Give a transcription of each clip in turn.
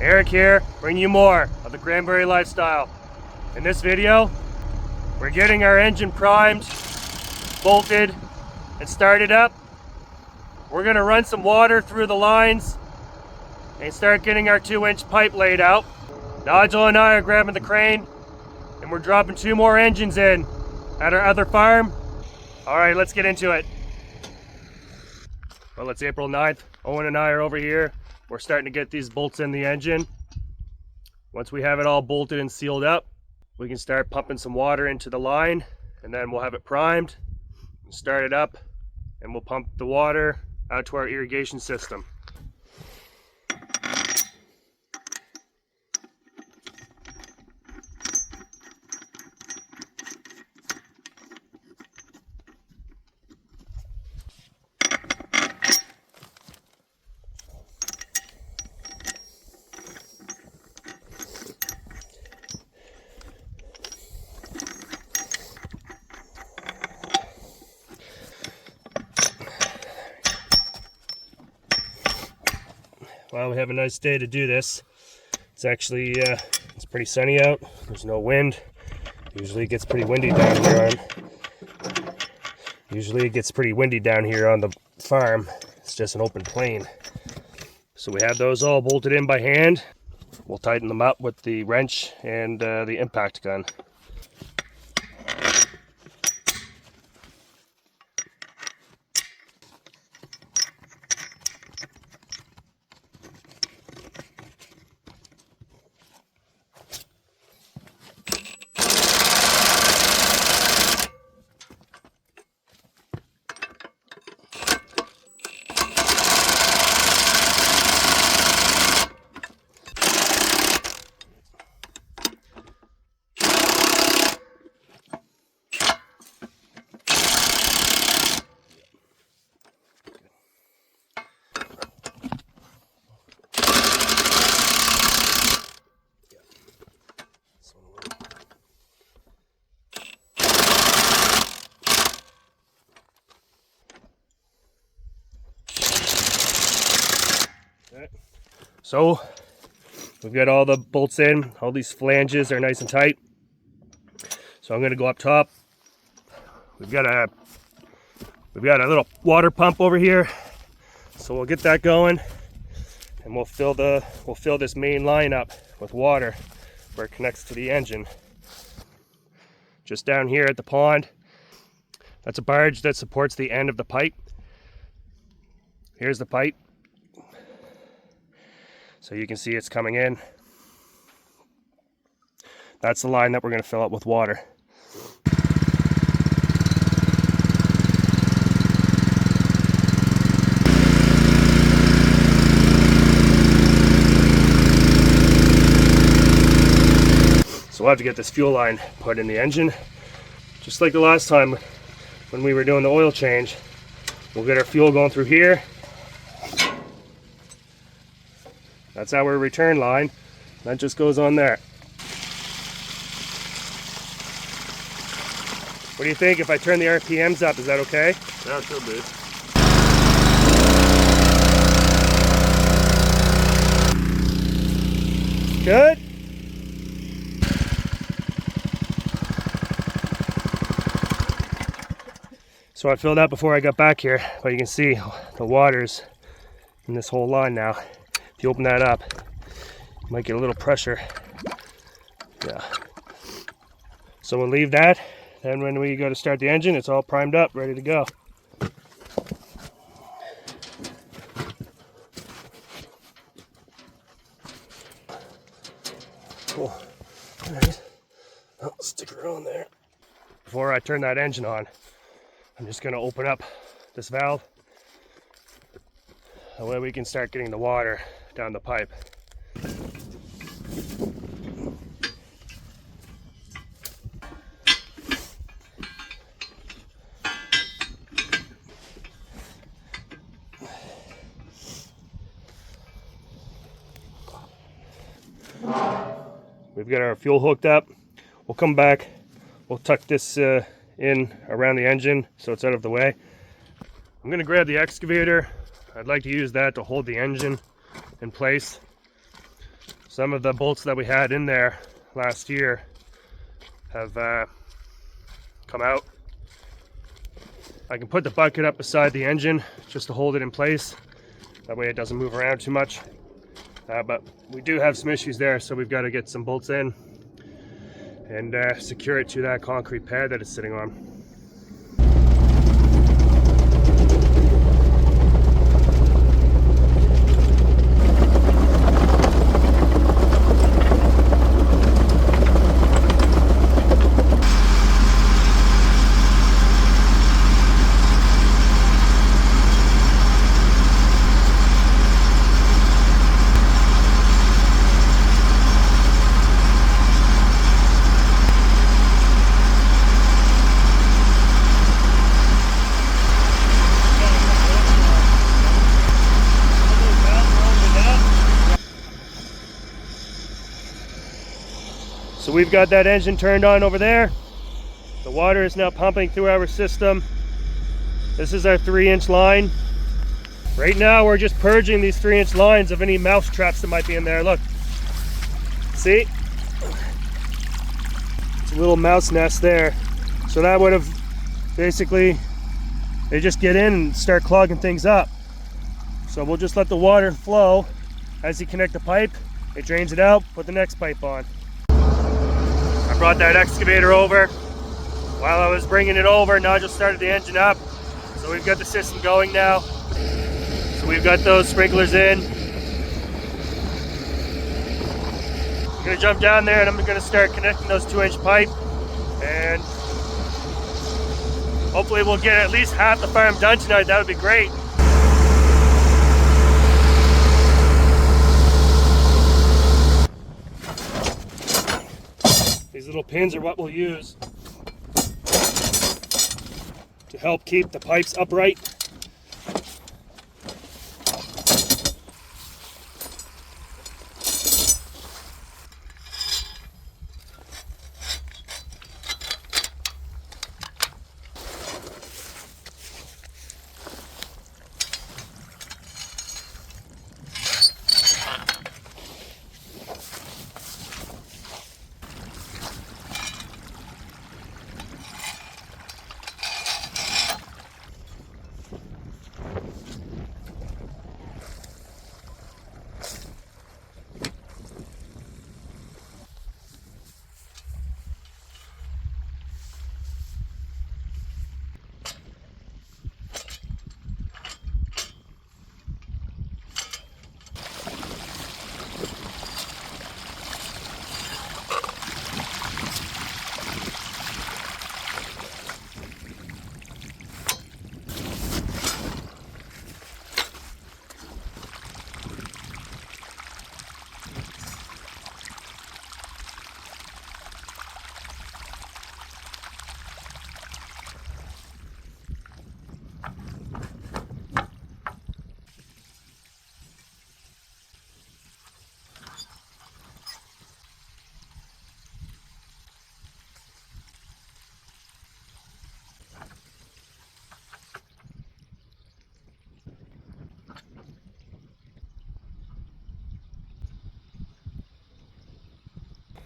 Eric here, bringing you more of the Cranberry Lifestyle. In this video, we're getting our engine primed, bolted, and started up. We're gonna run some water through the lines and start getting our 2-inch pipe laid out. Nigel and I are grabbing the crane and we're dropping 2 more engines in at our other farm. All right, let's get into it. Well, it's April 9th. Owen and I are over here. We're starting to get these bolts in the engine. Once we have it all bolted and sealed up, we can start pumping some water into the line, and then we'll have it primed, start it up, and we'll pump the water out to our irrigation system. Well, we have a nice day to do this. It's actually, it's pretty sunny out. There's no wind. Usually it gets pretty windy down here on the farm. It's just an open plain. So we have those all bolted in by hand. We'll tighten them up with the wrench and the impact gun. So we've got all the bolts in, all these flanges are nice and tight. So I'm going to go up top. We've got a little water pump over here. So we'll get that going and we'll fill this main line up with water where it connects to the engine. Just down here at the pond, that's a barge that supports the end of the pipe. Here's the pipe. So you can see it's coming in. That's the line that we're going to fill up with water. So we'll have to get this fuel line put in the engine. Just like the last time when we were doing the oil change, we'll get our fuel going through here. That's our return line. That just goes on there. What do you think if I turn the RPMs up? Is that okay? Yeah, it should be. Good? So I filled out before I got back here, but you can see the water's in this whole line now. If you open that up, you might get a little pressure. Yeah. So we'll leave that. Then when we go to start the engine, it's all primed up, ready to go. Cool. All right. I'll stick her on there. Before I turn that engine on, I'm just going to open up this valve. That way we can start getting the water down the pipe. We've got our fuel hooked up. We'll come back, we'll tuck this in around the engine so it's out of the way. I'm gonna grab the excavator. I'd like to use that to hold the engine in place. Some of the bolts that we had in there last year have come out. I can put the bucket up beside the engine just to hold it in place. That way it doesn't move around too much. But we do have some issues there, so we've got to get some bolts in and secure it to that concrete pad that it's sitting on. So we've got that engine turned on over there. The water is now pumping through our system. This is our 3-inch line. Right now we're just purging these 3-inch lines of any mouse traps that might be in there. Look, see? It's a little mouse nest there. So that would have basically, they just get in and start clogging things up. So we'll just let the water flow. As you connect the pipe, it drains it out, put the next pipe on. I brought that excavator over. While I was bringing it over, Nigel started the engine up. So we've got the system going now. So we've got those sprinklers in. I'm gonna jump down there and I'm gonna start connecting those 2-inch pipe. And hopefully we'll get at least half the farm done tonight. That would be great. These little pins are what we'll use to help keep the pipes upright.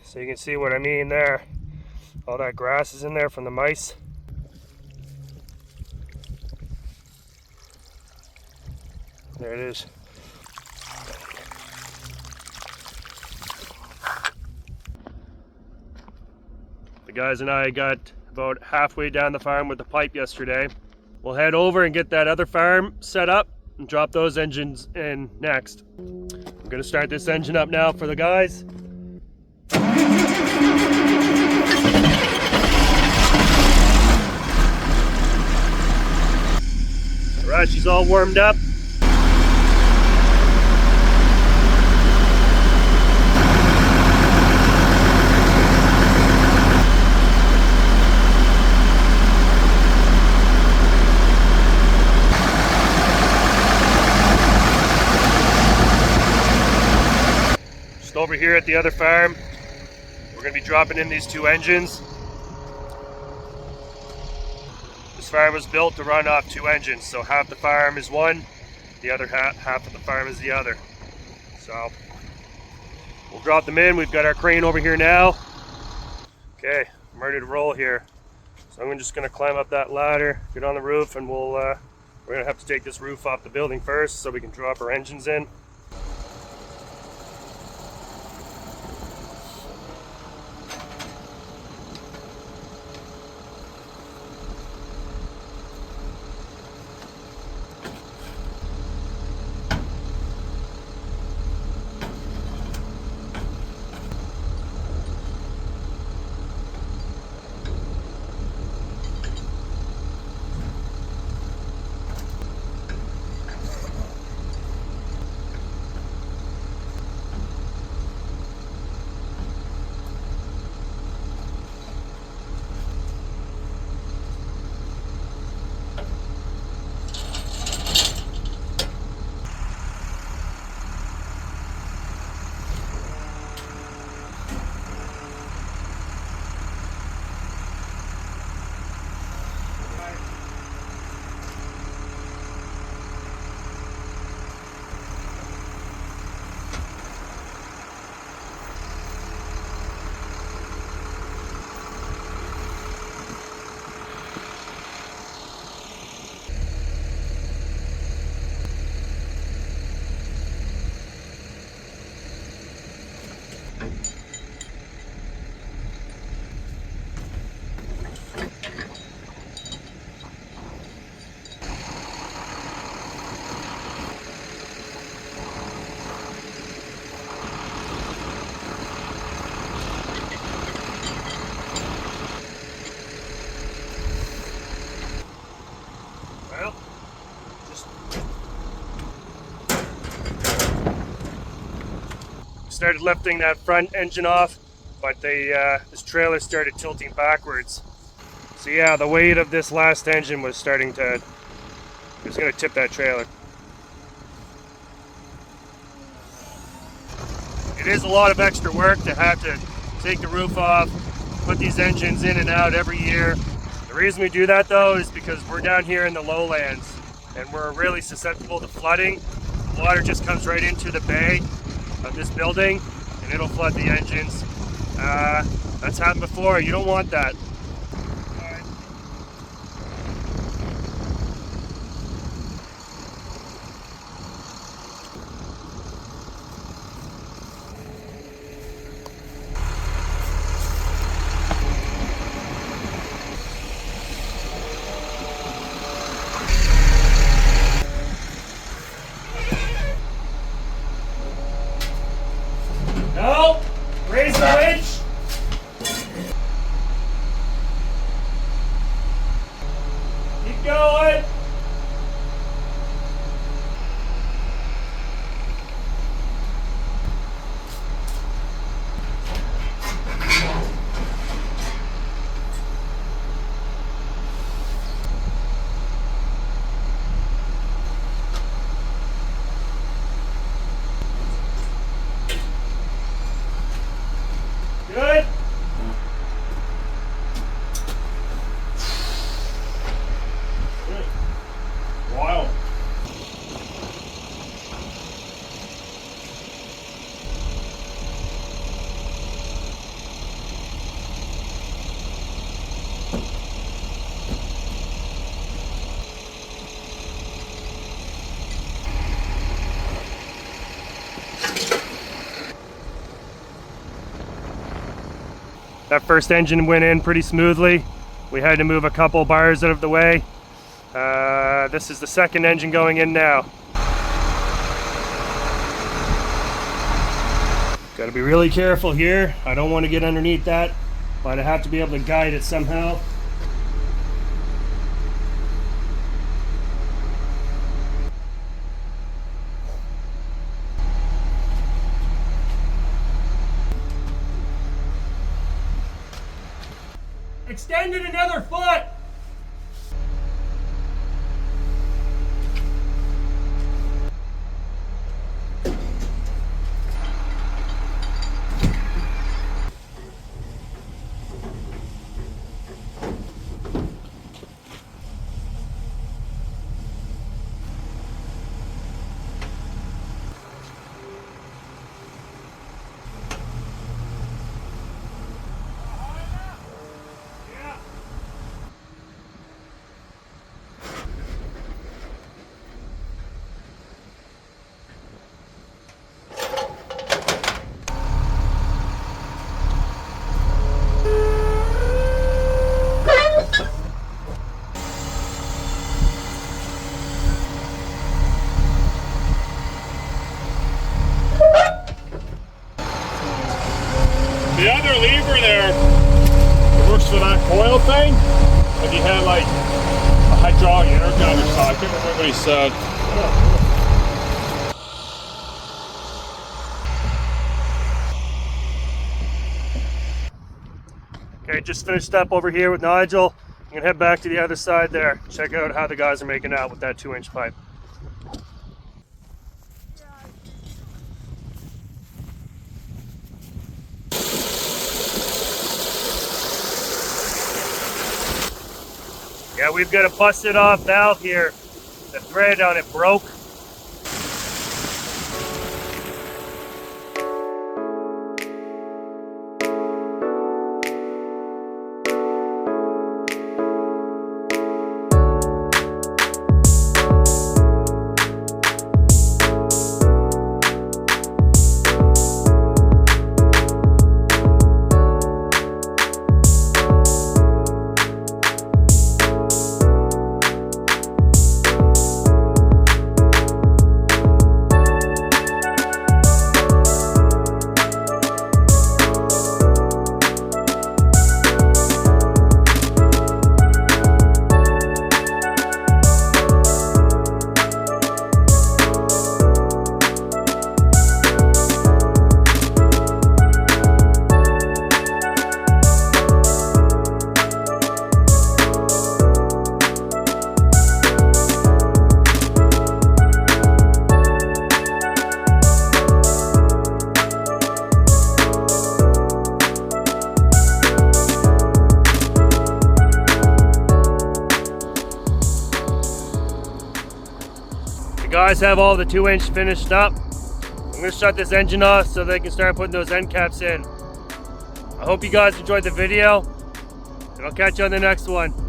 So you can see what I mean there. All that grass is in there from the mice. There it is. The guys and I got about halfway down the farm with the pipe yesterday. We'll head over and get that other farm set up and drop those engines in next. I'm gonna start this engine up now for the guys. Alright, she's all warmed up. Just over here at the other farm, we're going to be dropping in these 2 engines. This farm was built to run off 2 engines, so half the farm is one, the other half of the farm is the other. So We'll drop them in. We've got our crane over here now. Okay, I'm ready to roll here. So I'm just going to climb up that ladder, get on the roof, and we're going to have to take this roof off the building first so we can drop our engines in. Well, just started lifting that front engine off, but this trailer started tilting backwards. So yeah, the weight of this last engine was starting to, it was going to tip that trailer. It is a lot of extra work to have to take the roof off, put these engines in and out every year. The reason we do that though is because we're down here in the lowlands and we're really susceptible to flooding. Water just comes right into the bay of this building and it'll flood the engines. That's happened before. You don't want that. No! Raise the winch! Keep going! Good? Good. Wow. That first engine went in pretty smoothly. We had to move a couple bars out of the way. This is the second engine going in now. Got to be really careful here. I don't want to get underneath that, but I have to be able to guide it somehow. Extend it another foot! lever there, it works for that coil thing. If you had like a hydraulic energizer saw, I can't remember what he said. Okay, just finished up over here with Nigel. I'm gonna head back to the other side there. Check out how the guys are making out with that 2-inch pipe. Yeah, we've got a busted off valve here. The thread on it broke. Guys have all the 2-inch finished up. I'm going to shut this engine off so they can start putting those end caps in. I hope you guys enjoyed the video, and I'll catch you on the next one.